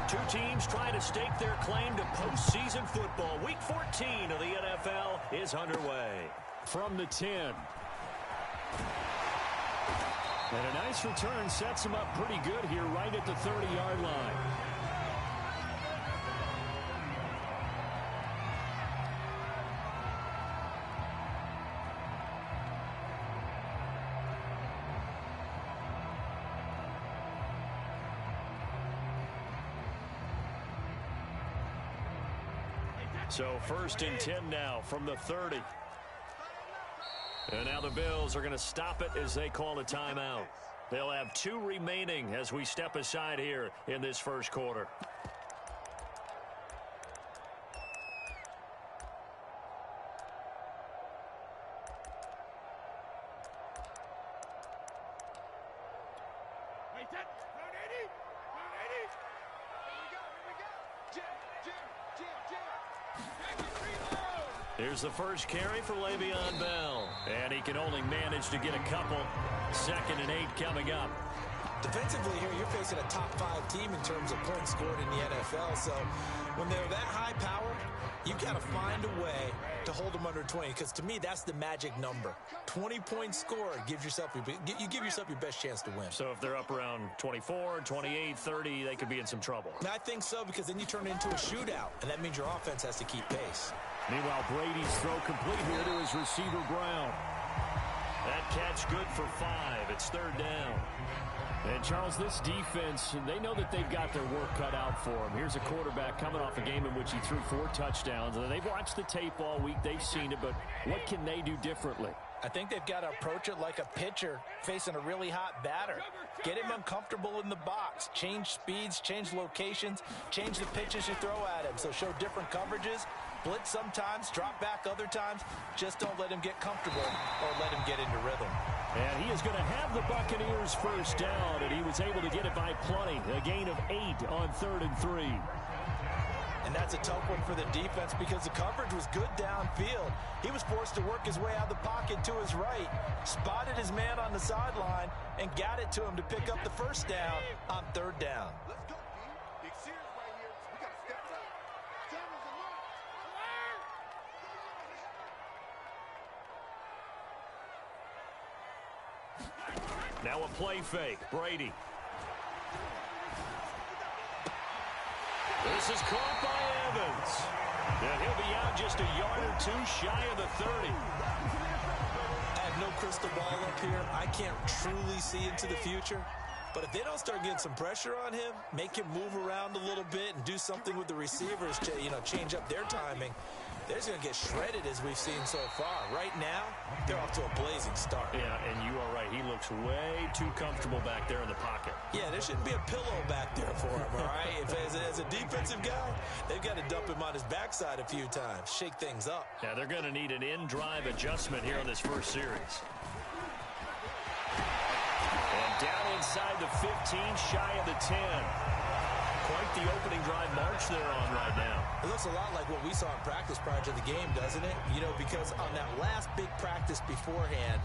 Two teams trying to stake their claim to postseason football. Week 14 of the NFL is underway. From the 10. And a nice return sets him up pretty good here right at the 30-yard line. So 1st and 10 now from the 30. And now the Bills are going to stop it as they call a timeout. They'll have 2 remaining as we step aside here in this first quarter. Here's the first carry for Le'Veon Bell. And he can only manage to get a couple. 2nd and 8 coming up. Defensively here, you're facing a top 5 team in terms of points scored in the NFL. So when they're that high powered, you've got to find a way to hold them under 20. Because to me, that's the magic number. 20 points scored gives yourself you give yourself your best chance to win. So if they're up around 24, 28, 30, they could be in some trouble. And I think so, because then you turn it into a shootout, and that means your offense has to keep pace. Meanwhile, Brady's throw complete here to his receiver, Brown. That catch good for 5. It's 3rd down. And, Charles, this defense, they know that they've got their work cut out for them. Here's a quarterback coming off a game in which he threw 4 touchdowns. And they've watched the tape all week. They've seen it. But what can they do differently? I think they've got to approach it like a pitcher facing a really hot batter. Get him uncomfortable in the box. Change speeds, change locations, change the pitches you throw at him. So show different coverages. Blitz sometimes, drop back other times. Just don't let him get comfortable or let him get into rhythm. And he is going to have the Buccaneers first down, and he was able to get it by plenty. A gain of 8 on 3rd and 3. And that's a tough one for the defense because the coverage was good downfield. He was forced to work his way out of the pocket to his right, spotted his man on the sideline, and got it to him to pick up the first down on 3rd down. Now a play fake. Brady. This is caught by Evans. And he'll be out just a yard or 2 shy of the 30. I have no crystal ball up here. I can't truly see into the future. But if they don't start getting some pressure on him, make him move around a little bit and do something with the receivers to, change up their timing, they're just going to get shredded as we've seen so far. Right now, they're off to a blazing start. Yeah, and you are right. He looks way too comfortable back there in the pocket. Yeah, there shouldn't be a pillow back there for him, all right? As a defensive guy, they've got to dump him on his backside a few times, shake things up. Yeah, they're going to need an in-drive adjustment here on this first series. And down inside the 15, shy of the 10. Quite the opening drive march they're on right now. It looks a lot like what we saw in practice prior to the game, doesn't it? Because on that last big practice beforehand,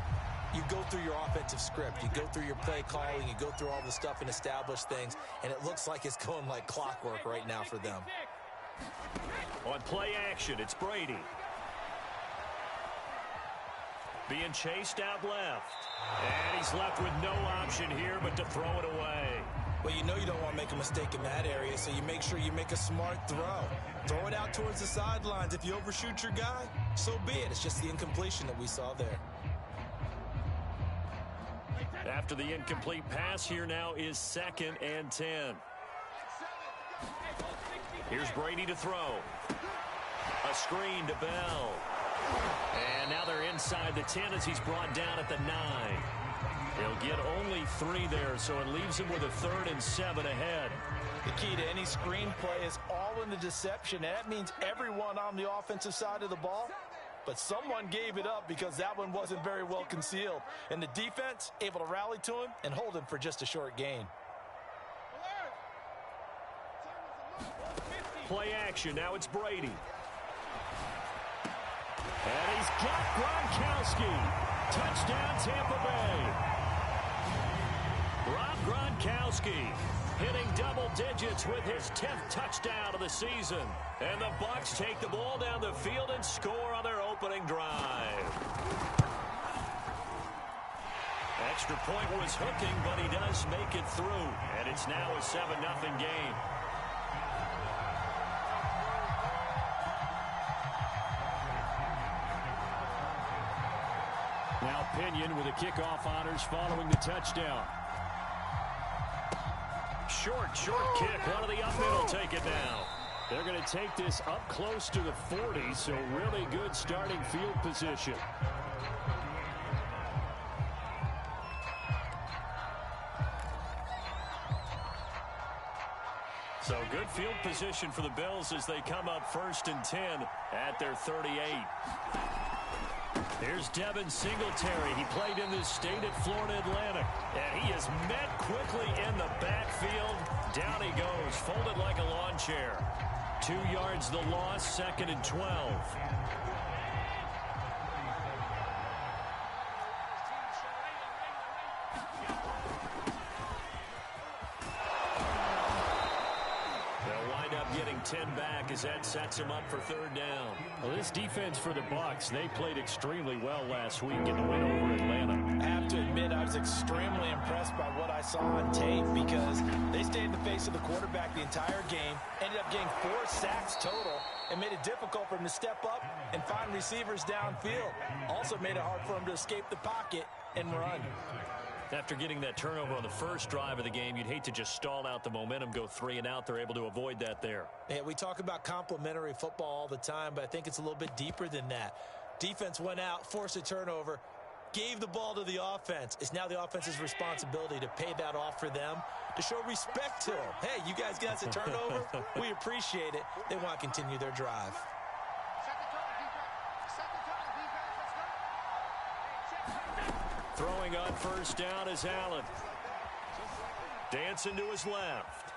you go through your offensive script. You go through your play calling. You go through all the stuff and establish things. And it looks like it's going like clockwork right now for them. On play action, it's Brady. Being chased out left. And he's left with no option here but to throw it away. Well, you don't want to make a mistake in that area, so you make sure you make a smart throw. Throw it out towards the sidelines. If you overshoot your guy, so be it. It's just the incompletion that we saw there. After the incomplete pass, here now is 2nd and 10. Here's Brady to throw. A screen to Bell. And now they're inside the 10 as he's brought down at the 9. He'll get only 3 there, so it leaves him with a 3rd and 7 ahead. The key to any screenplay is all in the deception. And that means everyone on the offensive side of the ball. But someone gave it up because that one wasn't very well concealed. And the defense able to rally to him and hold him for just a short gain. Play action. Now it's Brady. And he's got Gronkowski. Touchdown, Tampa Bay. Rob Gronkowski, hitting double digits with his 10th touchdown of the season. And the Bucs take the ball down the field and score on their opening drive. Extra point was hooking, but he does make it through. And it's now a 7-0 game. Now Pinion with the kickoff honors following the touchdown. Short kick. One of the up middle take it now. They're going to take this up close to the 40, so really good starting field position. So good field position for the Bills as they come up 1st and 10 at their 38. Here's Devin Singletary. He played in this state at Florida Atlantic. And he is met quickly in the backfield. Down he goes, folded like a lawn chair. 2 yards the loss, 2nd and 12. They'll wind up getting 10 back as that sets him up for 3rd down. Well, this defense for the Bucs, they played extremely well last week in the win over Atlanta. I have to admit, I was extremely impressed by what I saw on tape because they stayed in the face of the quarterback the entire game, ended up getting 4 sacks total, and made it difficult for him to step up and find receivers downfield. Also made it hard for him to escape the pocket and run. After getting that turnover on the first drive of the game, you'd hate to just stall out the momentum, go 3 and out. They're able to avoid that there. Yeah, we talk about complementary football all the time, but I think it's a little bit deeper than that. Defense went out, forced a turnover, gave the ball to the offense. It's now the offense's responsibility to pay that off for them, to show respect to them. Hey, you guys got us a turnover. We appreciate it. They want to continue their drive. Throwing on 1st down is Allen. Dancing to his left.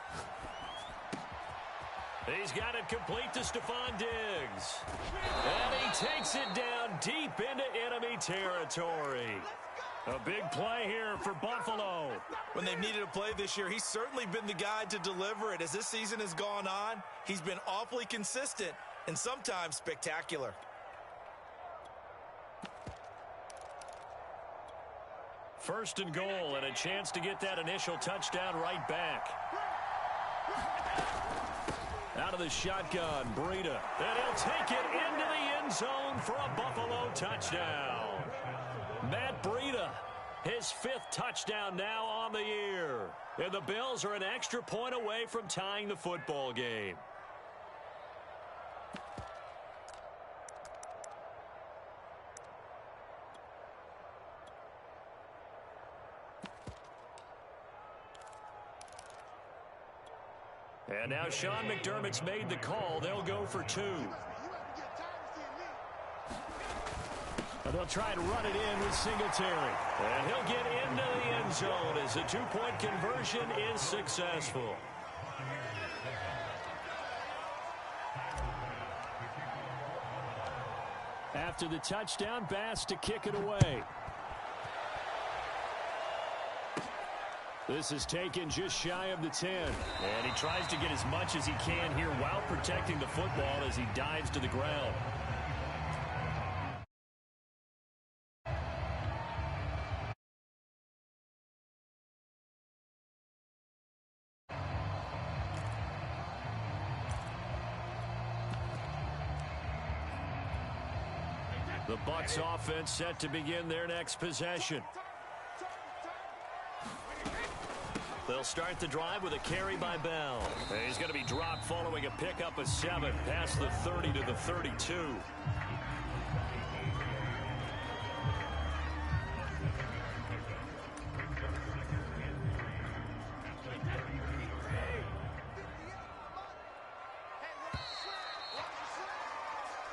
He's got it complete to Stephon Diggs. And he takes it down deep into enemy territory. A big play here for Buffalo. When they've needed a play this year, he's certainly been the guy to deliver it. As this season has gone on, he's been awfully consistent and sometimes spectacular. First and goal, and a chance to get that initial touchdown right back. Out of the shotgun, Breida. And he'll take it into the end zone for a Buffalo touchdown. Matt Breida, his 5th touchdown now on the year. And the Bills are an extra point away from tying the football game. And now Sean McDermott's made the call. They'll go for 2. And they'll try and run it in with Singletary. And he'll get into the end zone as the 2-point conversion is successful. After the touchdown, Bass to kick it away. This is taken just shy of the 10. And he tries to get as much as he can here while protecting the football as he dives to the ground. The Bucs offense set to begin their next possession. They'll start the drive with a carry by Bell. He's going to be dropped following a pickup of 7 past the 30 to the 32.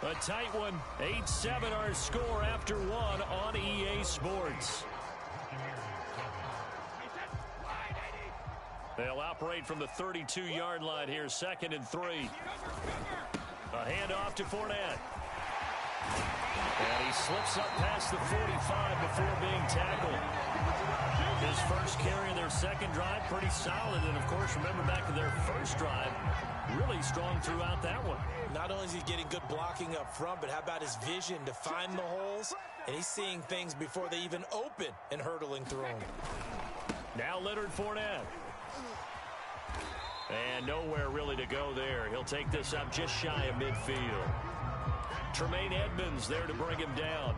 A tight one. 8-7 our score after 1 on EA Sports. They'll operate from the 32-yard line here, 2nd and 3. A handoff to Fournette. And he slips up past the 45 before being tackled. His first carry of their second drive, pretty solid. And, of course, remember back to their first drive, really strong throughout that one. Not only is he getting good blocking up front, but how about his vision to find the holes? And he's seeing things before they even open and hurdling through them. Now Leonard Fournette. And nowhere really to go there. He'll take this up just shy of midfield. Tremaine Edmonds there to bring him down.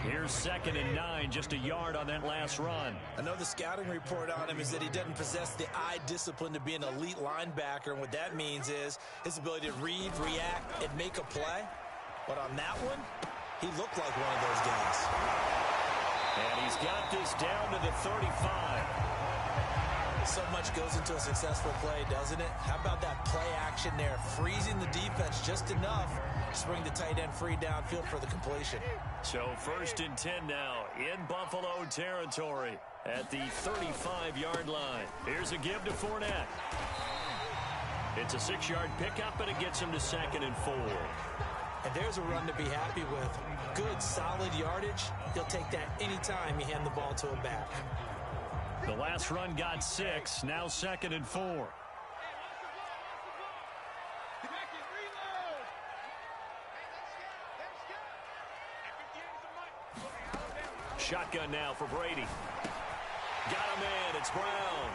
Here's 2nd and 9, just a yard on that last run. I know the scouting report on him is that he doesn't possess the eye discipline to be an elite linebacker, and what that means is his ability to read, react, and make a play. But on that one, he looked like one of those guys. And he's got this down to the 35. So much goes into a successful play, doesn't it? How about that play action there, freezing the defense just enough to bring the tight end free downfield for the completion. So 1st and 10 now in Buffalo territory at the 35-yard line. Here's a give to Fournette. It's a 6-yard pickup, and it gets him to 2nd and 4. And there's a run to be happy with. Good, solid yardage. He'll take that anytime you hand the ball to a back. The last run got 6, now 2nd and 4. Shotgun now for Brady. Got a man, it's Brown.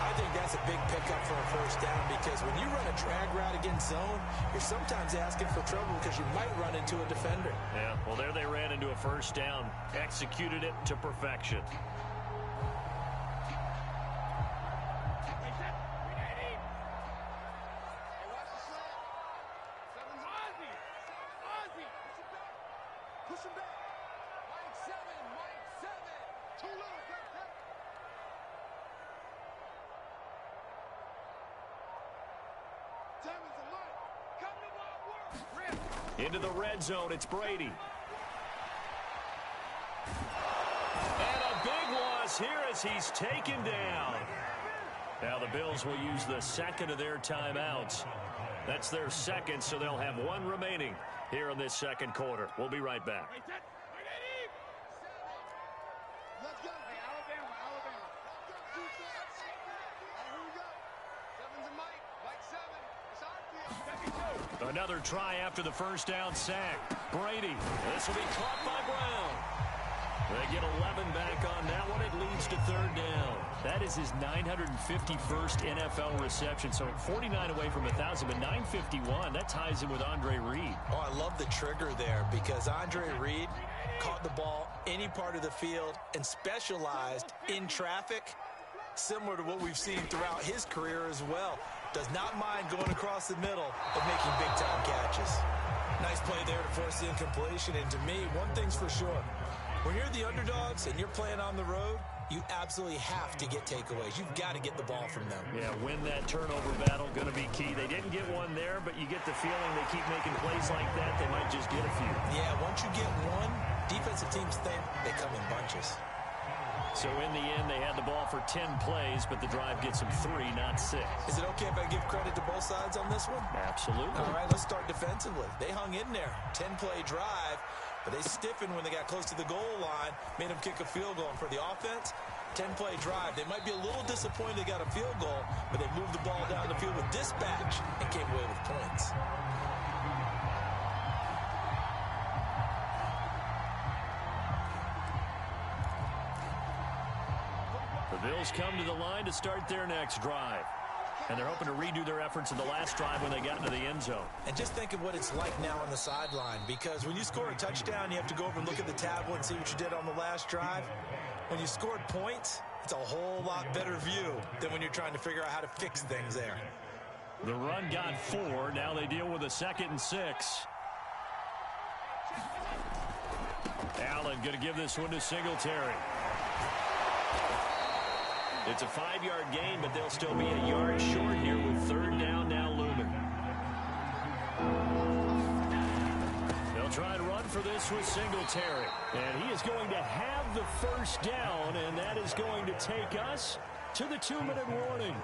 I think that's a big pickup for a first down, because when you run a drag route against zone, you're sometimes asking for trouble because you might run into a defender. Yeah, well, there they ran into a first down. Executed it to perfection. Into the red zone, it's Brady. And a big loss here as he's taken down. Now the Bills will use the 2nd of their timeouts. That's their 2nd, so they'll have 1 remaining here in this 2nd quarter. We'll be right back. Another try after the first down sack. Brady. This will be caught by Brown. They get 11 back on that one. It leads to 3rd down. That is his 951st NFL reception. So 49 away from 1,000, but 951. That ties him with Andre Reed. Oh, I love the trigger there, because Andre Reed caught the ball any part of the field and specialized in traffic, similar to what we've seen throughout his career as well. Does not mind going across the middle and making big-time catches. Nice play there to force the incompletion. And to me, one thing's for sure. When you're the underdogs and you're playing on the road, you absolutely have to get takeaways. You've got to get the ball from them. Yeah, win that turnover battle, going to be key. They didn't get one there, but you get the feeling they keep making plays like that, they might just get a few. Yeah, once you get one, defensive teams think they come in bunches. So in the end, they had the ball for 10 plays, but the drive gets them 3, not 6. Is it okay if I give credit to both sides on this one? Absolutely. All right, let's start defensively. They hung in there. 10-play drive, but they stiffened when they got close to the goal line, made them kick a field goal. And for the offense, 10-play drive. They might be a little disappointed they got a field goal, but they moved the ball down the field with dispatch and came away with points. The Bills come to the line to start their next drive. And they're hoping to redo their efforts in the last drive when they got into the end zone. And just think of what it's like now on the sideline, because when you score a touchdown, you have to go over and look at the tablet and see what you did on the last drive. When you scored points, it's a whole lot better view than when you're trying to figure out how to fix things there. The run got 4. Now they deal with a 2nd and 6. Allen going to give this one to Singletary. It's a 5-yard gain, but they'll still be a yard short here with 3rd down now looming. They'll try and run for this with Singletary. And he is going to have the first down, and that is going to take us to the 2-minute warning.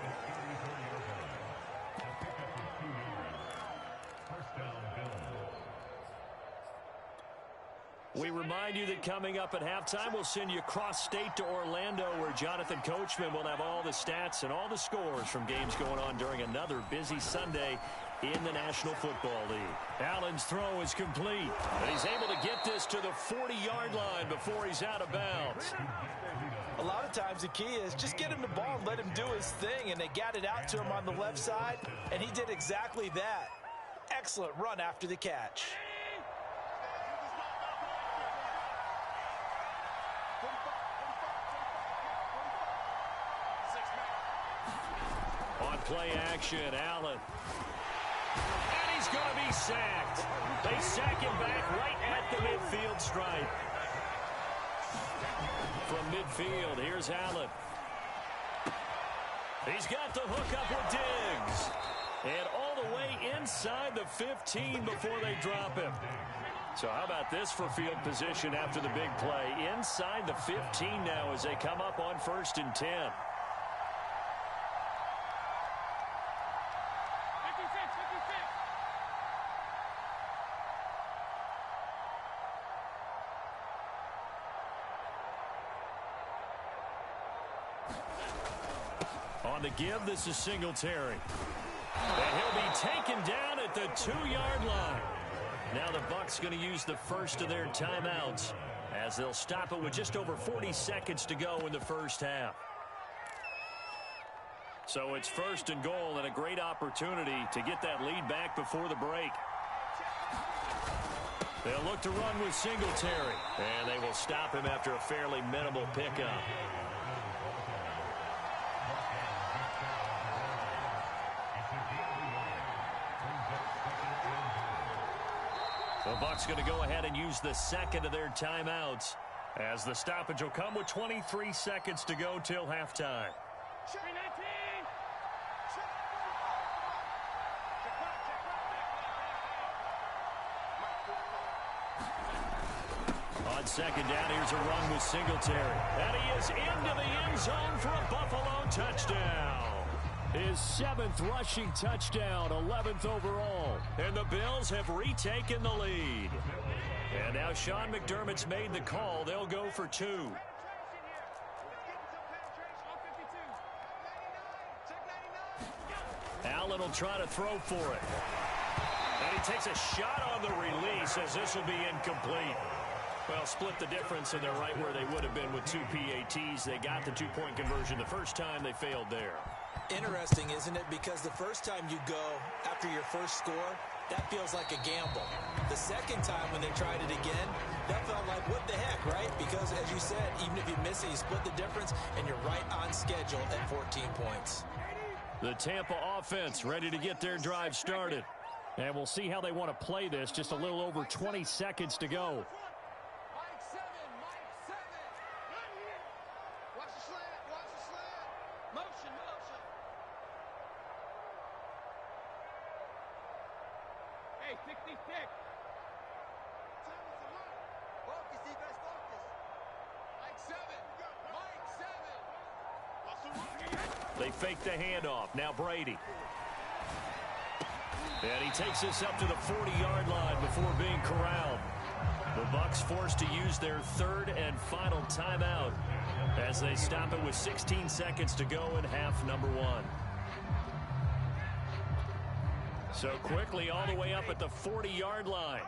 We remind you that coming up at halftime, we'll send you cross-state to Orlando, where Jonathan Coachman will have all the stats and all the scores from games going on during another busy Sunday in the National Football League. Allen's throw is complete, and he's able to get this to the 40-yard line before he's out of bounds. A lot of times the key is just get him the ball and let him do his thing, and they got it out to him on the left side, and he did exactly that. Excellent run after the catch. On play action, Allen. And he's going to be sacked. They sack him back right at the midfield stripe. From midfield, here's Allen. He's got the hook up with Diggs. And all the way inside the 15 before they drop him. So how about this for field position after the big play? Inside the 15 now as they come up on 1st and 10. On the give, this is Singletary. And he'll be taken down at the 2-yard line. Now the Bucs going to use the first of their timeouts as they'll stop it with just over 40 seconds to go in the first half. So it's 1st and goal and a great opportunity to get that lead back before the break. They'll look to run with Singletary, and they will stop him after a fairly minimal pickup. The Bucs going to go ahead and use the second of their timeouts as the stoppage will come with 23 seconds to go till halftime. On second down, here's a run with Singletary. And he is into the end zone for a Buffalo touchdown. His 7th rushing touchdown, 11th overall. And the Bills have retaken the lead. And now Sean McDermott's made the call. They'll go for 2. Allen will try to throw for it. And he takes a shot on the release as this will be incomplete. Well, split the difference, and they're right where they would have been with 2 PATs. They got the 2-point conversion the first time. They failed there. Interesting, isn't it? Because the first time you go after your first score, that feels like a gamble. The second time when they tried it again, that felt like, what the heck, right? Because, as you said, even if you miss it, you split the difference, and you're right on schedule at 14 points. The Tampa offense ready to get their drive started. And we'll see how they want to play this. Just a little over 20 seconds to go. They fake the handoff. Now Brady. And he takes this up to the 40-yard line before being corralled. The Bucs forced to use their 3rd and final timeout as they stop it with 16 seconds to go in half number 1. So quickly all the way up at the 40-yard line.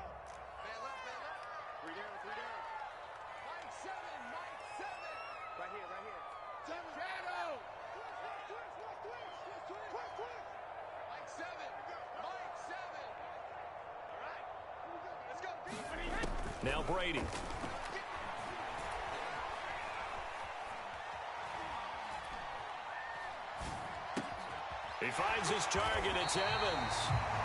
Now Brady. He finds his target. It's Evans.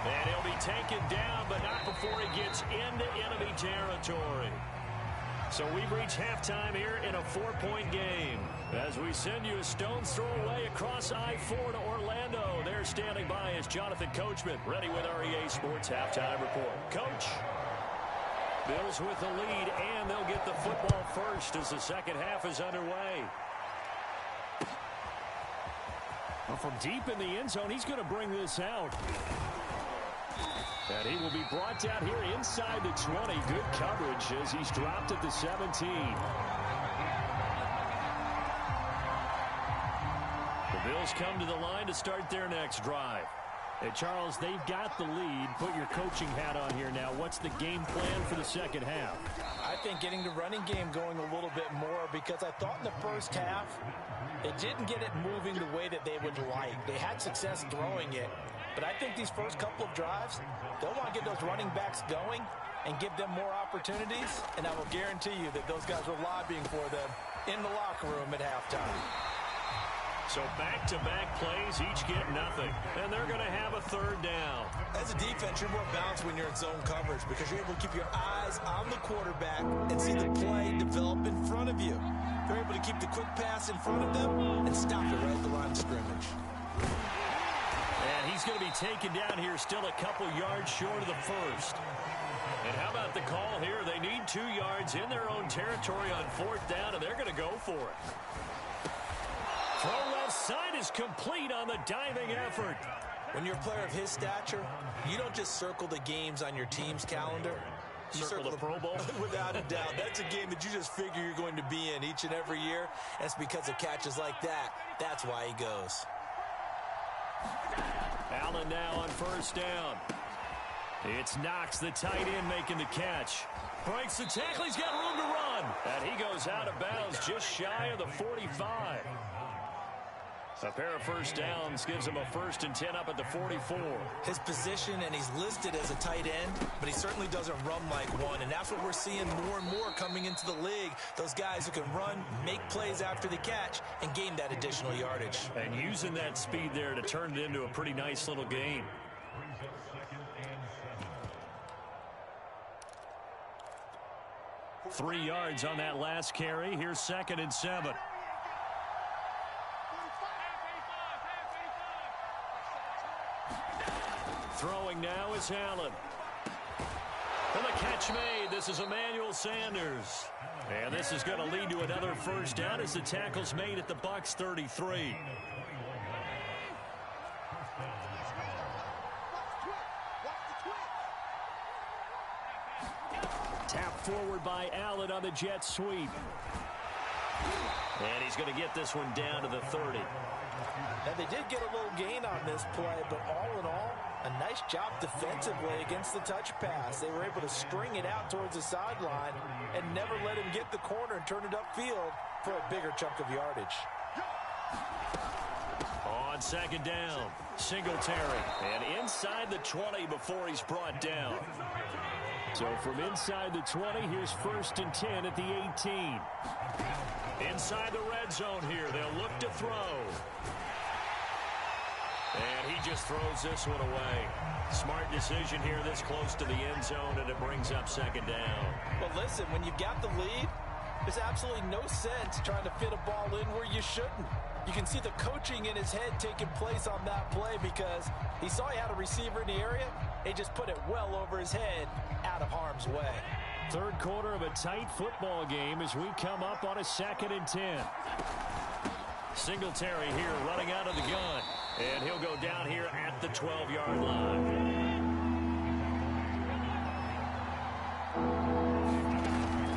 And he'll be taken down, but not before he gets into enemy territory. So we've reached halftime here in a 4-point game. As we send you a stone's throw away across I-4 to Orlando. There standing by is Jonathan Coachman, ready with REA Sports Halftime Report. Coach. Bills with the lead, and they'll get the football first as the second half is underway. Well, from deep in the end zone, he's going to bring this out. And he will be brought down here inside the 20. Good coverage as he's dropped at the 17. The Bills come to the line to start their next drive. Hey, Charles, they've got the lead. Put your coaching hat on here now. What's the game plan for the second half? I think getting the running game going a little bit more, because I thought in the first half they didn't get it moving the way that they would like. They had success throwing it, but I think these first couple of drives, they'll want to get those running backs going and give them more opportunities, and I will guarantee you that those guys were lobbying for them in the locker room at halftime. So back-to-back plays, each get nothing. And they're going to have a third down. As a defense, you're more balanced when you're in zone coverage because you're able to keep your eyes on the quarterback and see the play develop in front of you. You're able to keep the quick pass in front of them and stop it right at the line of scrimmage. And he's going to be taken down here still a couple yards short of the first. And how about the call here? They need 2 yards in their own territory on fourth down, and they're going to go for it. Throw left side is complete on the diving effort. When you're a player of his stature, you don't just circle the games on your team's calendar. You circle the Pro Bowl? Without a doubt. That's a game that you just figure you're going to be in each and every year. And it's because of catches like that. That's why he goes. Allen now on first down. It's Knox, the tight end, making the catch. Breaks the tackle. He's got room to run. And he goes out of bounds just shy of the 45. A pair of first downs gives him a 1st and 10 up at the 44. His position, and he's listed as a tight end, but he certainly doesn't run like one, and that's what we're seeing more and more coming into the league. Those guys who can run, make plays after the catch, and gain that additional yardage. And using that speed there to turn it into a pretty nice little game. Three yards on that last carry. Here's 2nd and 7. Throwing now is Allen. And the catch made. This is Emmanuel Sanders. And this is going to lead to another first down as the tackle's made at the Bucs 33. Tap forward by Allen on the jet sweep. And he's going to get this one down to the 30. Now, they did get a little gain on this play, but all in all, a nice job defensively against the touch pass. They were able to string it out towards the sideline and never let him get the corner and turn it upfield for a bigger chunk of yardage. On 2nd down, Singletary. And inside the 20 before he's brought down. So from inside the 20, here's 1st and 10 at the 18. Inside the red zone here, they'll look to throw. And he just throws this one away. Smart decision here this close to the end zone, and it brings up 2nd down. Well, listen, when you've got the lead, there's absolutely no sense trying to fit a ball in where you shouldn't. You can see the coaching in his head taking place on that play because he saw he had a receiver in the area. He just put it well over his head out of harm's way. Third quarter of a tight football game as we come up on a 2nd and 10. Singletary here running out of the gun. And he'll go down here at the 12-yard line.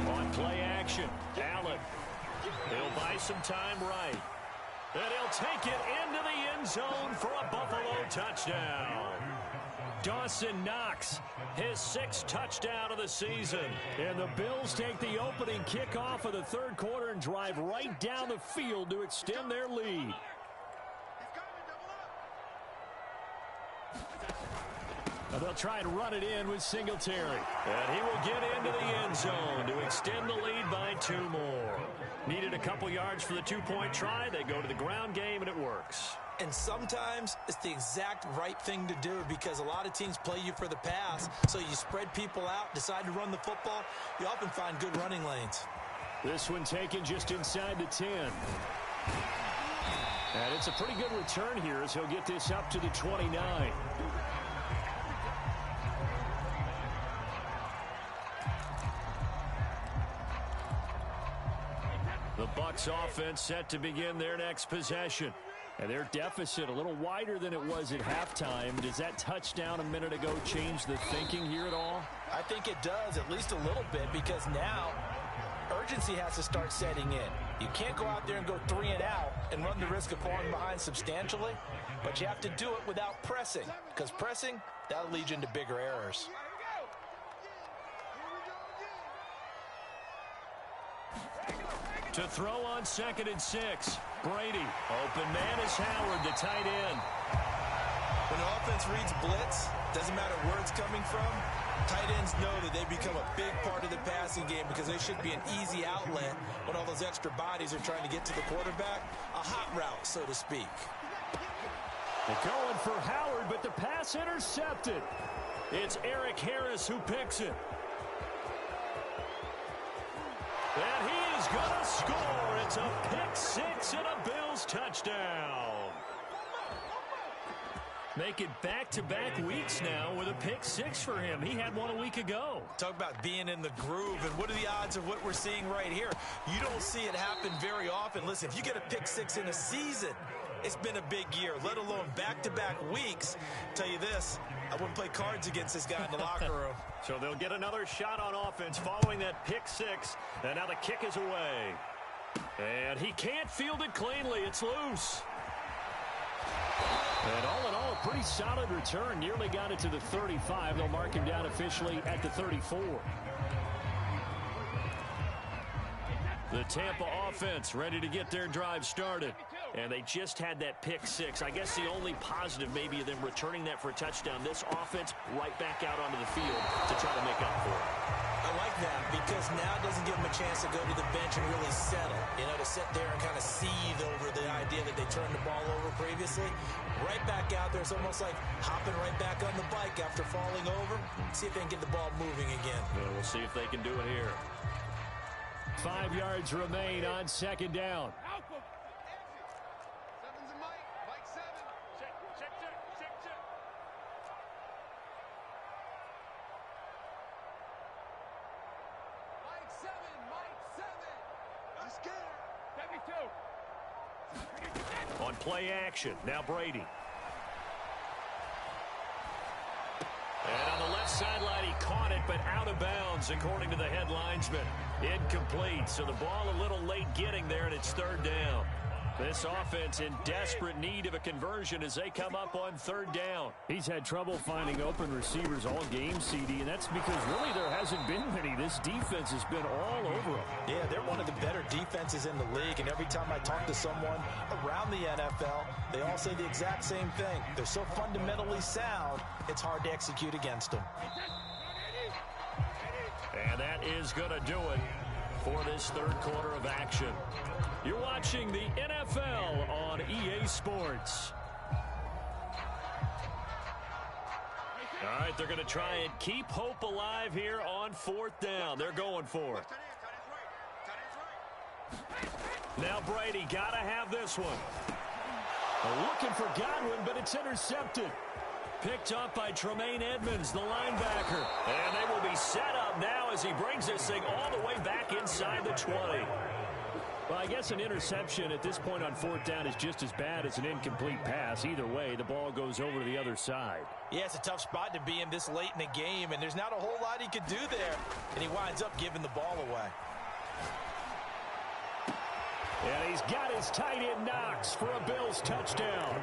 On play action, Allen. He'll buy some time right. And he'll take it into the end zone for a Buffalo touchdown. Dawson Knox, his 6th touchdown of the season. And the Bills take the opening kickoff of the third quarter and drive right down the field to extend their lead. And they'll try and run it in with Singletary. And he will get into the end zone to extend the lead by 2 more. Needed a couple yards for the 2-point try. They go to the ground game, and it works. And sometimes it's the exact right thing to do because a lot of teams play you for the pass. So you spread people out, decide to run the football. You often find good running lanes. This one taken just inside the 10. And it's a pretty good return here as he'll get this up to the 29. The Bucs offense set to begin their next possession. And their deficit a little wider than it was at halftime. Does that touchdown a minute ago change the thinking here at all? I think it does, at least a little bit, because now urgency has to start setting in. You can't go out there and go 3 and out and run the risk of falling behind substantially, but you have to do it without pressing, because pressing, that'll lead you into bigger errors. To throw on 2nd and 6. Brady. Open man is Howard, the tight end. When the offense reads blitz, doesn't matter where it's coming from, tight ends know that they become a big part of the passing game because they should be an easy outlet when all those extra bodies are trying to get to the quarterback. A hot route, so to speak. They're going for Howard, but the pass intercepted. It's Eric Harris who picks it. And he is going to score. It's a pick 6 and a Bills touchdown. Make it back-to-back weeks now with a pick 6 for him. He had one a week ago. Talk about being in the groove, and what are the odds of what we're seeing right here? You don't see it happen very often. Listen, if you get a pick 6 in a season, it's been a big year, let alone back-to-back weeks. Tell you this, I wouldn't play cards against this guy in the locker room. So they'll get another shot on offense following that pick 6, and now the kick is away. And he can't field it cleanly. It's loose. And all in all, a pretty solid return. Nearly got it to the 35. They'll mark him down officially at the 34. The Tampa offense ready to get their drive started. And they just had that pick 6. I guess the only positive maybe of them returning that for a touchdown. This offense right back out onto the field to try to make up for it. I like that because now it doesn't give them a chance to go to the bench and really settle. You know, to sit there and kind of seethe over the idea that they turned the ball over previously. Right back out there. It's almost like hopping right back on the bike after falling over. See if they can get the ball moving again. Well, we'll see if they can do it here. 5 yards remain on 2nd down. On play action, now Brady. And on the left sideline, he caught it, but out of bounds, according to the head linesman. Incomplete, so the ball a little late getting there, and it's 3rd down. This offense in desperate need of a conversion as they come up on 3rd down. He's had trouble finding open receivers all game, CD, and that's because really there hasn't been many. This defense has been all over them. Yeah, they're one of the better defenses in the league, and every time I talk to someone around the NFL, they all say the exact same thing. They're so fundamentally sound, it's hard to execute against them. And that is going to do it for this 3rd quarter of action. You're watching the NFL on EA Sports. All right, they're going to try and keep hope alive here on 4th down. They're going for it. Now Brady got to have this one. Looking for Godwin, but it's intercepted. Picked up by Tremaine Edmonds, the linebacker. And they will be set up now as he brings this thing all the way back inside the 20. Well, I guess an interception at this point on 4th down is just as bad as an incomplete pass. Either way, the ball goes over to the other side. Yeah, it's a tough spot to be in this late in the game, and there's not a whole lot he could do there. And he winds up giving the ball away. And he's got his tight end Knox for a Bills touchdown.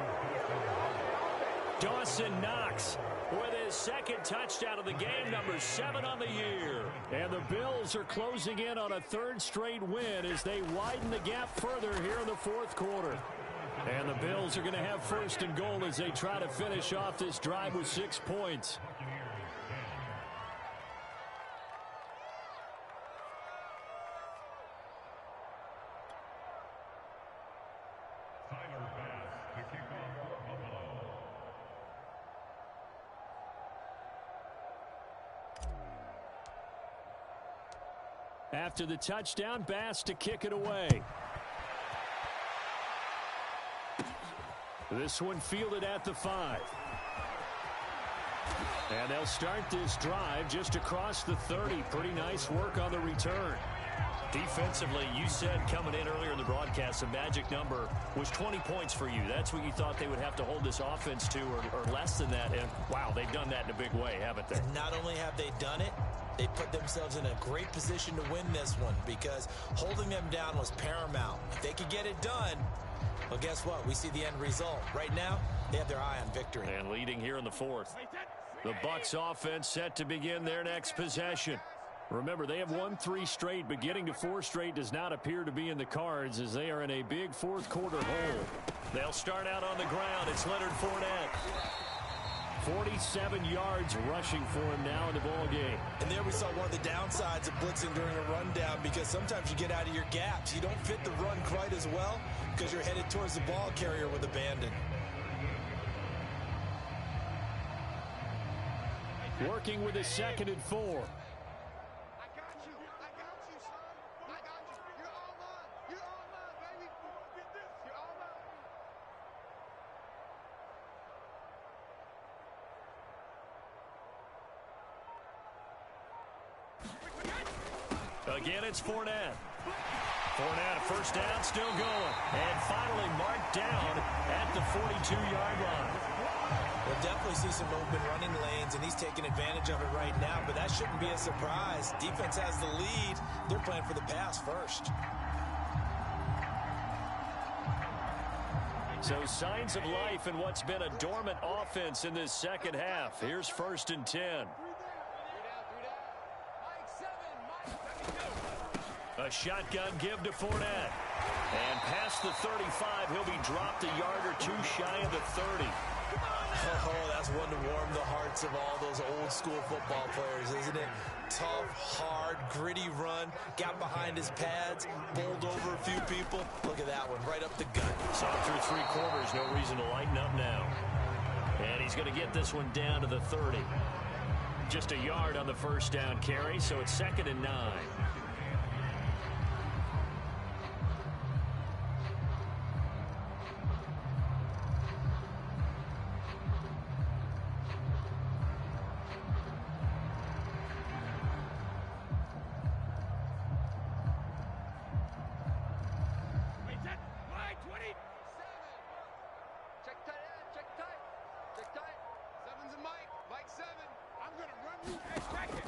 Dawson Knox with his 2nd touchdown of the game, number 7 on the year. And the Bills are closing in on a 3rd straight win as they widen the gap further here in the 4th quarter. And the Bills are going to have 1st and goal as they try to finish off this drive with 6 points. After the touchdown, Bass to kick it away. This one fielded at the 5. And they'll start this drive just across the 30. Pretty nice work on the return. Defensively, you said coming in earlier in the broadcast, the magic number was 20 points for you. That's what you thought they would have to hold this offense to, or less than that. And, wow, they've done that in a big way, haven't they? And not only have they done it, they put themselves in a great position to win this one because holding them down was paramount. If they could get it done, well, guess what? We see the end result. Right now, they have their eye on victory. And leading here in the fourth. The Bucs offense set to begin their next possession. Remember, they have won 3 straight, but getting to 4 straight does not appear to be in the cards as they are in a big fourth quarter hole. They'll start out on the ground. It's Leonard Fournette. 47 yards rushing for him now in the ball game. And there we saw one of the downsides of blitzing during a rundown because sometimes you get out of your gaps. You don't fit the run quite as well because you're headed towards the ball carrier with abandon. Working with his 2nd and 4. Again, it's Fournette. Fournette, a first down, still going. And finally marked down at the 42-yard line. We'll definitely see some open running lanes, and he's taking advantage of it right now, but that shouldn't be a surprise. Defense has the lead. They're playing for the pass first. So signs of life in what's been a dormant offense in this second half. Here's 1st and 10. A shotgun give to Fournette. And past the 35, he'll be dropped a yard or 2 shy of the 30. Oh, that's one to warm the hearts of all those old school football players, isn't it? Tough, hard, gritty run. Got behind his pads, bowled over a few people. Look at that one, right up the gut. Saw through 3 quarters, no reason to lighten up now. And he's going to get this one down to the 30. Just a yard on the first down carry, so it's 2nd and 9.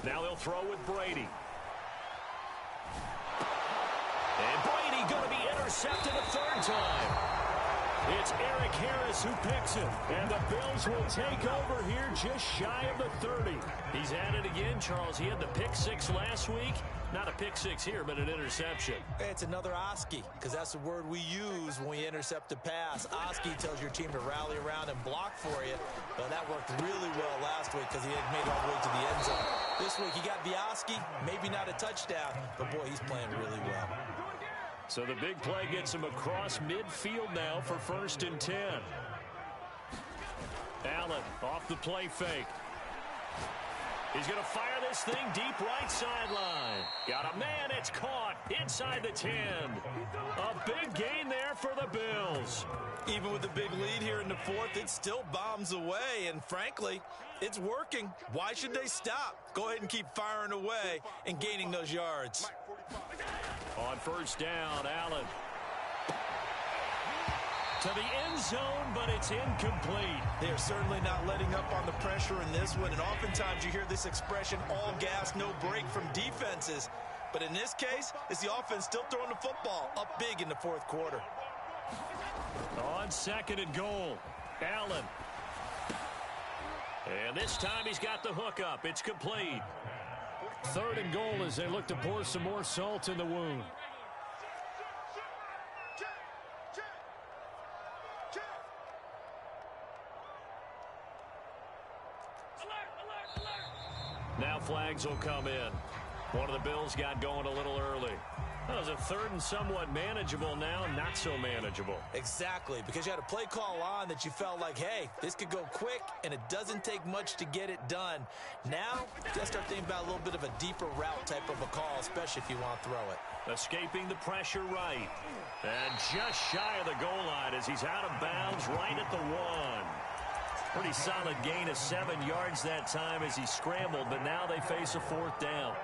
Now they'll throw with Brady. And Brady going to be intercepted a 3rd time. It's Eric Harris who picks it. And the Bills will take over here just shy of the 30. He's at it again, Charles. He had the pick 6 last week. Not a pick 6 here, but an interception. Hey, it's another Oski, because that's the word we use when we intercept a pass. Oski tells your team to rally around and block for you. But that worked really well last week because he had made it all the way to the end zone. This week he got the Oski, maybe not a touchdown, but boy, he's playing really well. So the big play gets him across midfield now for 1st and 10. Allen off the play fake. He's going to fire this thing deep right sideline. Got a man, it's caught inside the 10. A big gain there for the Bills. Even with the big lead here in the 4th, it still bombs away, and frankly, it's working. Why should they stop? Go ahead and keep firing away and gaining those yards. On 1st down, Allen. To the end zone, but it's incomplete. They are certainly not letting up on the pressure in this one, and oftentimes you hear this expression, all gas, no break from defenses. But in this case, it's the offense still throwing the football up big in the 4th quarter. On 2nd and goal, Allen. And this time he's got the hook up. It's complete. 3rd and goal as they look to pour some more salt in the wound. Now flags will come in. One of the Bills got going a little early. That was a 3rd and somewhat manageable, now not so manageable. Exactly, because you had a play call on that you felt like, hey, this could go quick, and it doesn't take much to get it done. Now, you got to start thinking about a little bit of a deeper route type of a call, especially if you want to throw it. Escaping the pressure right. And just shy of the goal line as he's out of bounds right at the 1. Pretty solid gain of 7 yards that time as he scrambled, but now they face a 4th down.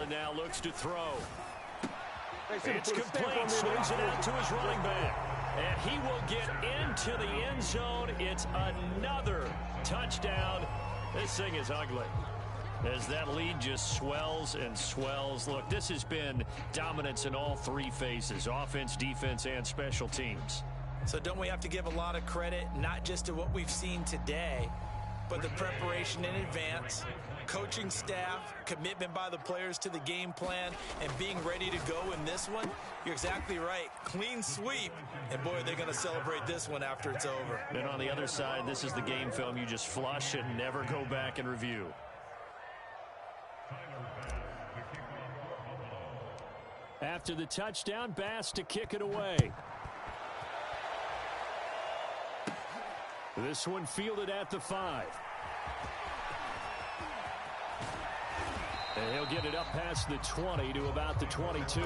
Allen now looks to throw. It's complete. Swings it out to his running back. And he will get into the end zone. It's another touchdown. This thing is ugly, as that lead just swells and swells. Look, this has been dominance in all three phases: offense, defense, and special teams. So don't we have to give a lot of credit, not just to what we've seen today, but the preparation in advance, coaching staff, commitment by the players to the game plan, and being ready to go in this one? You're exactly right. Clean sweep. And, boy, they're going to celebrate this one after it's over. And on the other side, this is the game film you just flush and never go back and review. After the touchdown, Bass to kick it away. This one fielded at the 5. And he'll get it up past the 20 to about the 22.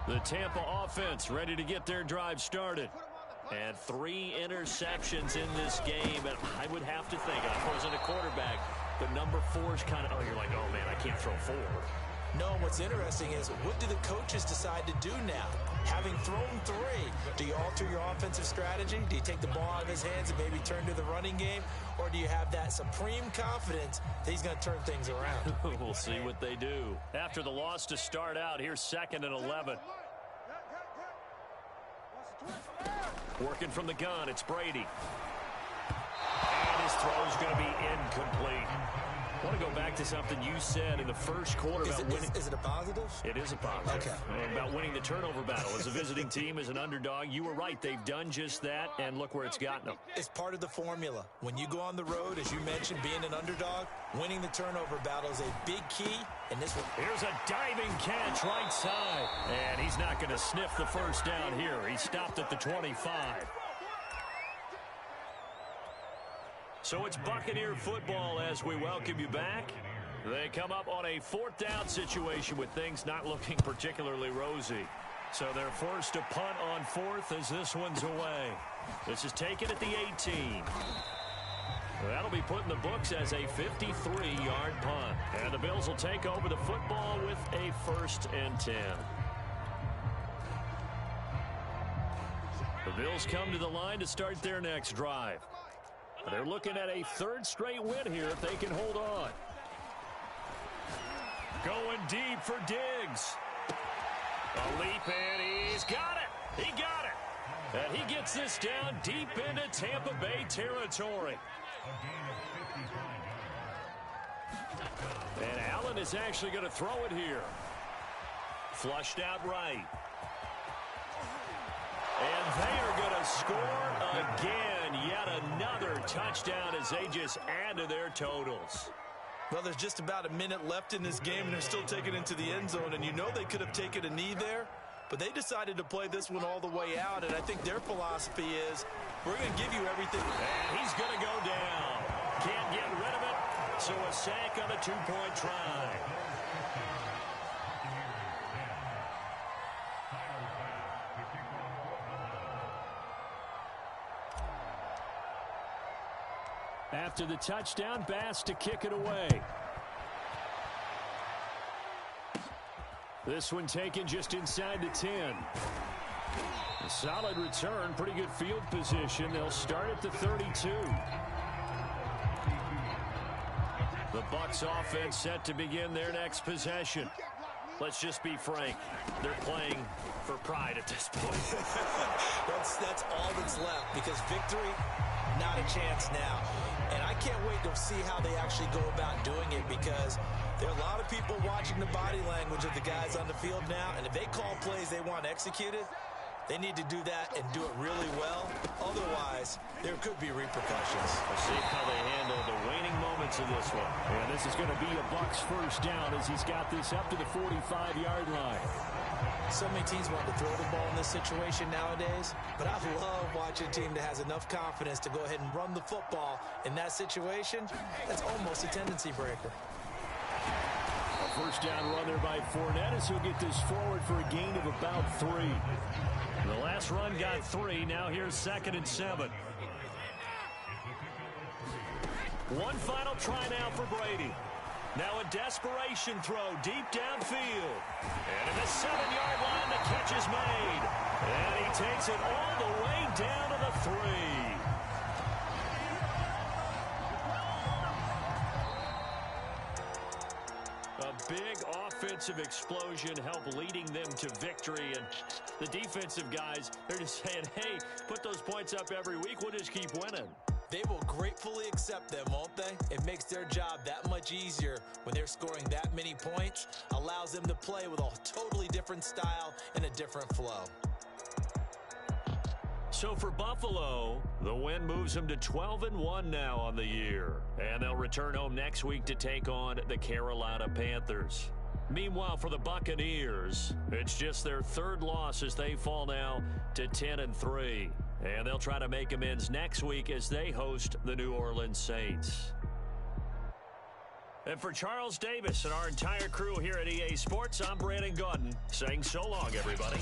The Tampa offense ready to get their drive started. And 3 interceptions in this game. And I would have to think, I wasn't a quarterback, but number 4 is kind of, you're like, oh, man, I can't throw 4. No, what's interesting is, what do the coaches decide to do now? Having thrown 3, do you alter your offensive strategy? Do you take the ball out of his hands and maybe turn to the running game? Or do you have that supreme confidence that he's going to turn things around? We'll see what they do. After the loss to start out, here's 2nd and 11. Working from the gun, it's Brady. And his throw's going to be incomplete. I want to go back to something you said in the first quarter about winning. Is it a positive? It is a positive. Okay. About winning the turnover battle. As a visiting team, as an underdog, you were right. They've done just that, and look where it's gotten them. It's part of the formula. When you go on the road, as you mentioned, being an underdog, winning the turnover battle is a big key. And this one. Here's a diving catch right side. And he's not going to sniff the first down here. He stopped at the 25. So it's Buccaneer football as we welcome you back. They come up on a 4th down situation with things not looking particularly rosy. So they're forced to punt on 4th as this one's away. This is taken at the 18. That'll be put in the books as a 53-yard punt. And the Bills will take over the football with a 1st and 10. The Bills come to the line to start their next drive. They're looking at a 3rd straight win here if they can hold on. Going deep for Diggs. A leap, and he's got it. He got it. And he gets this down deep into Tampa Bay territory. And Allen is actually going to throw it here. Flushed out right. And they are going to score again. Yet another touchdown as they just add to their totals. Well, there's just about a minute left in this game, and they're still taking it into the end zone. And you know they could have taken a knee there, but they decided to play this one all the way out. And I think their philosophy is, we're going to give you everything. And he's going to go down. Can't get rid of it. So a sack on a 2-point try. After the touchdown, Bass to kick it away. This one taken just inside the 10. A solid return, pretty good field position. They'll start at the 32. The Bucs offense set to begin their next possession. Let's just be frank. They're playing for pride at this point. That's all that's left, because victory, not a chance now. And I can't wait to see how they actually go about doing it, because there are a lot of people watching the body language of the guys on the field now, and if they call plays they want executed, they need to do that and do it really well. Otherwise, there could be repercussions. We'll see how they handle the waning moments of this one. And this is going to be a Bucs 1st down as he's got this up to the 45-yard line. So many teams want to throw the ball in this situation nowadays, but I love watching a team that has enough confidence to go ahead and run the football in that situation. That's almost a tendency breaker. A first down run there by Fournette as he'll get this forward for a gain of about 3. The last run got 3. Now here's 2nd and 7. One final try now for Brady. Now a desperation throw deep downfield. And in the 7-yard line, the catch is made. And he takes it all the way down to the 3. A big offensive explosion helped leading them to victory. And the defensive guys, they're just saying, hey, put those points up every week. We'll just keep winning. They will gratefully accept them, won't they? It makes their job that much easier when they're scoring that many points. Allows them to play with a totally different style and a different flow. So for Buffalo, the win moves them to 12-1 now on the year. And they'll return home next week to take on the Carolina Panthers. Meanwhile, for the Buccaneers, it's just their 3rd loss as they fall now to 10-3. And they'll try to make amends next week as they host the New Orleans Saints. And for Charles Davis and our entire crew here at EA Sports, I'm Brandon Gaudin saying so long, everybody.